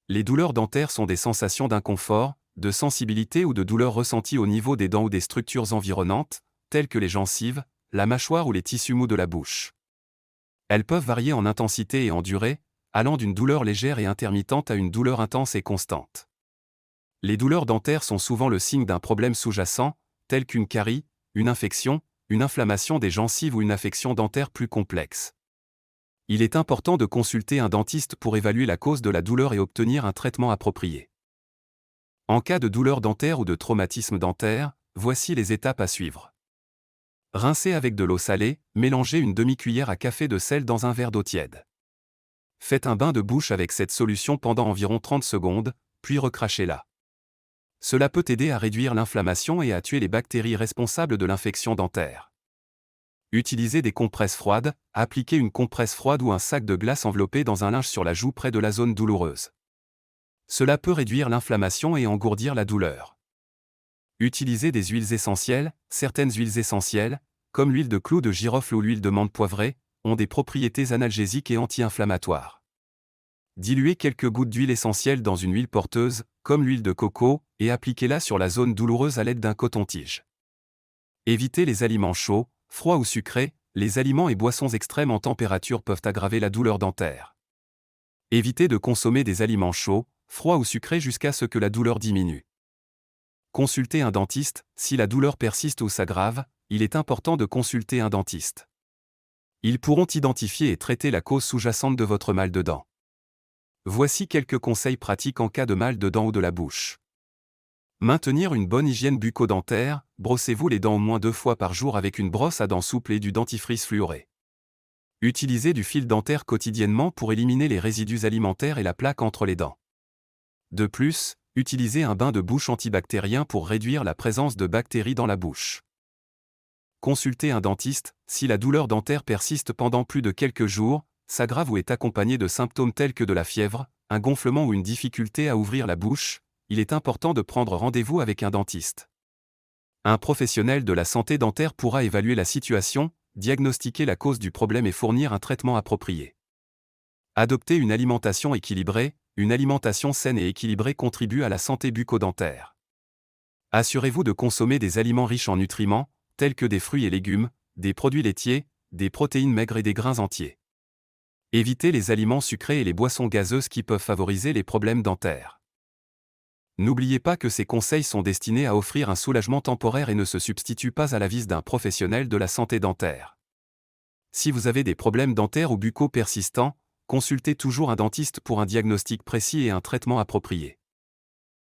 Les douleurs dentaires sont des sensations d'inconfort, de sensibilité ou de douleur ressenties au niveau des dents ou des structures environnantes, telles que les gencives, la mâchoire ou les tissus mous de la bouche. Elles peuvent varier en intensité et en durée, allant d'une douleur légère et intermittente à une douleur intense et constante. Les douleurs dentaires sont souvent le signe d'un problème sous-jacent, tel qu'une carie, une infection, une inflammation des gencives ou une affection dentaire plus complexe. Il est important de consulter un dentiste pour évaluer la cause de la douleur et obtenir un traitement approprié. En cas de douleur dentaire ou de traumatisme dentaire, voici les étapes à suivre. Rincez avec de l'eau salée, mélangez une demi-cuillère à café de sel dans un verre d'eau tiède. Faites un bain de bouche avec cette solution pendant environ 30 secondes, puis recrachez-la. Cela peut aider à réduire l'inflammation et à tuer les bactéries responsables de l'infection dentaire. Utilisez des compresses froides, appliquez une compresse froide ou un sac de glace enveloppé dans un linge sur la joue près de la zone douloureuse. Cela peut réduire l'inflammation et engourdir la douleur. Utilisez des huiles essentielles. Certaines huiles essentielles, comme l'huile de clou de girofle ou l'huile de menthe poivrée, ont des propriétés analgésiques et anti-inflammatoires. Diluez quelques gouttes d'huile essentielle dans une huile porteuse, comme l'huile de coco, et appliquez-la sur la zone douloureuse à l'aide d'un coton-tige. Évitez les aliments chauds, froids ou sucrés. Les aliments et boissons extrêmes en température peuvent aggraver la douleur dentaire. Évitez de consommer des aliments chauds, froids ou sucrés jusqu'à ce que la douleur diminue. Consultez un dentiste. Si la douleur persiste ou s'aggrave, il est important de consulter un dentiste. Ils pourront identifier et traiter la cause sous-jacente de votre mal de dents. Voici quelques conseils pratiques en cas de mal de dents ou de la bouche. Maintenir une bonne hygiène bucco-dentaire. Brossez-vous les dents au moins 2 fois par jour avec une brosse à dents souple et du dentifrice fluoré. Utilisez du fil dentaire quotidiennement pour éliminer les résidus alimentaires et la plaque entre les dents. De plus, utilisez un bain de bouche antibactérien pour réduire la présence de bactéries dans la bouche. Consultez un dentiste. Si la douleur dentaire persiste pendant plus de quelques jours, s'aggrave ou est accompagnée de symptômes tels que de la fièvre, un gonflement ou une difficulté à ouvrir la bouche, il est important de prendre rendez-vous avec un dentiste. Un professionnel de la santé dentaire pourra évaluer la situation, diagnostiquer la cause du problème et fournir un traitement approprié. Adopter une alimentation équilibrée. Une alimentation saine et équilibrée contribue à la santé bucco-dentaire. Assurez-vous de consommer des aliments riches en nutriments, tels que des fruits et légumes, des produits laitiers, des protéines maigres et des grains entiers. Évitez les aliments sucrés et les boissons gazeuses qui peuvent favoriser les problèmes dentaires. N'oubliez pas que ces conseils sont destinés à offrir un soulagement temporaire et ne se substituent pas à la visite d'un professionnel de la santé dentaire. Si vous avez des problèmes dentaires ou buccaux persistants, consultez toujours un dentiste pour un diagnostic précis et un traitement approprié.